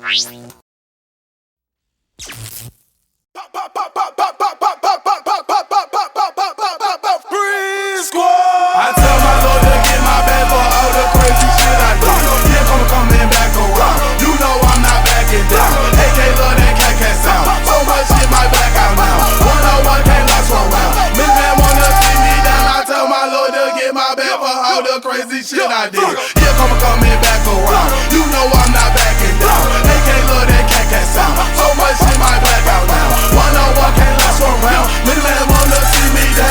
I tell my Lord to get my bag for all the crazy shit I do. Yeah, coming back around. You know I'm not backing down. AK love that cat sound. So much shit might back out now. 101 can't last one round. Miss man wanna see me down. I tell my Lord to get my bag for all the crazy shit I did. Yeah, coming back around. You know I'm not backing down. AK love that cat sound. So much shit might back out now. 101 can't last one round. Miss man wanna see me down.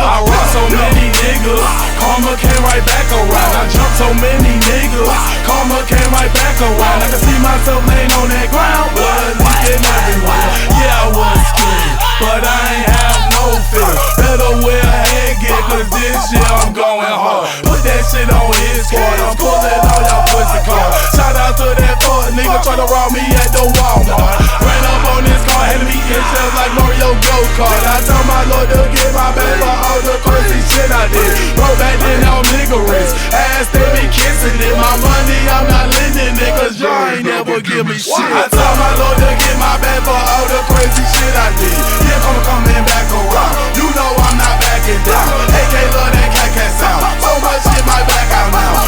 I rock so many niggas, karma came right back around. I jumped so many niggas, karma came right back around. I can see myself laying on that ground, blood leaking everywhere. Yeah, I was scared, but I ain't have no fear. Better wear a headgear, cause this year I'm going hard. Put that shit on his squad, I'm pulling all y'all pussy cars. Shout out to that fuck nigga tryna rob me at the Walmart. Ran up on this car, had me in shells like Mario Go-Kart. I tell my Lord to get my back for all the crazy shit I did. Bro, back then I'm niggerous, ass they be kissing it. My money I'm not lending it, cause y'all ain't never give me shit. I tell my Lord to get my back for all the crazy shit I did. Yeah, coming back around. You know I'm not backing down. AK love that cat sound. So much shit might back out now.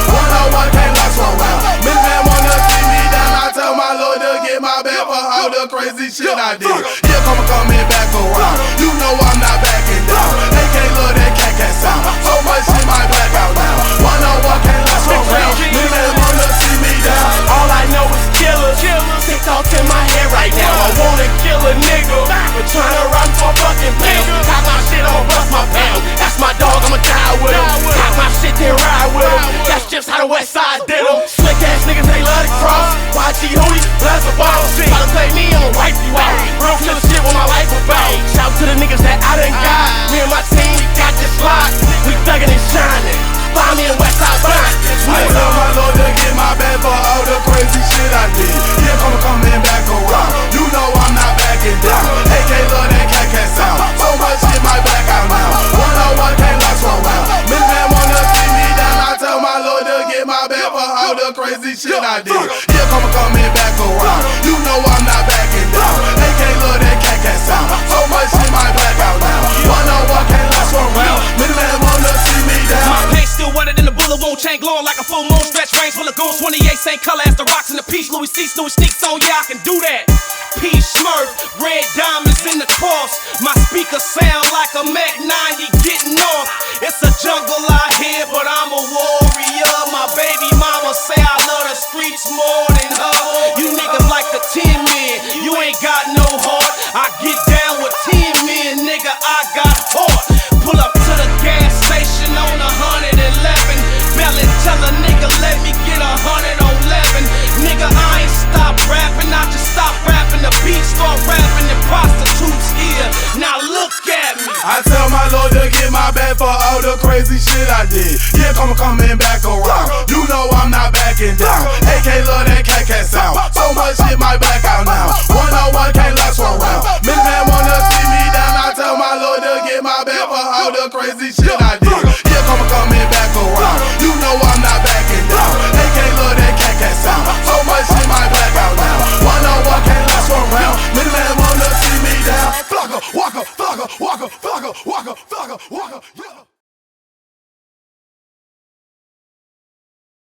101 can't last one round. Miss man wanna see me down. I tell my Lord to get my back for all the crazy shit I did. Yeah, coming back around. You know I'm not backing down. AK love that cat sound. So much shit might back out now. 101 can't last one round. Miss man wanna see me down. All I know is killers. Sick thoughts in my head right now. I wanna kill a nigga, but tryna run for fucking pounds. Cock my shit on, bust my pound. That's my dog, I'ma die with him. Cock my shit, then ride with him. That's just how the West Side did him. Slick ass niggas, they love to cross. YG Hootie, bless the ball. Try to play me, I'ma wipe you out. Real killer shit what my life about. Shout to the niggas that I done got. Me and my team, we got this locked. We thuggin' and shining. Find me in West Side Burn. I tell my Lord to get my back for all the crazy shit I did. Yeah, coming back around. You know I'm not backing down. AK love that cat sound. So much shit might back out now. 101 can't last one round. Miss man wanna see me down. I tell my Lord to get my back for all the crazy shit I did. Yeah, coming back around. You know I'm not backing down. AK love that cat sound. So much shit might back out now. 101 can't last one round. Miss man wanna see me down. My pace still wetter than the bullet wound chain, glowing like a full moon. Stretch range full of goons, 28 same color as the rocks in the peach. Louis C. Louis sneaks on, yeah, I can do that. Peach Smurf, red diamonds in the cross. My speaker sound like a Mac 90 getting off. It's a jungle out here, but I'm a warrior. My baby mama say I love the streets more than her. You niggas like the 10 men, you ain't got no heart. I get down with 10 men, nigga, I got heart. Pull up to the gas station on 111. Belly tell a nigga let me get 100 on 11. Nigga, I ain't stop rapping, I just stop rapping. The beat start rapping and prostitutes here. Now look at me. I tell my Lord to get my back for all the crazy shit I did. Yeah, coming back around. You know I'm not backing down.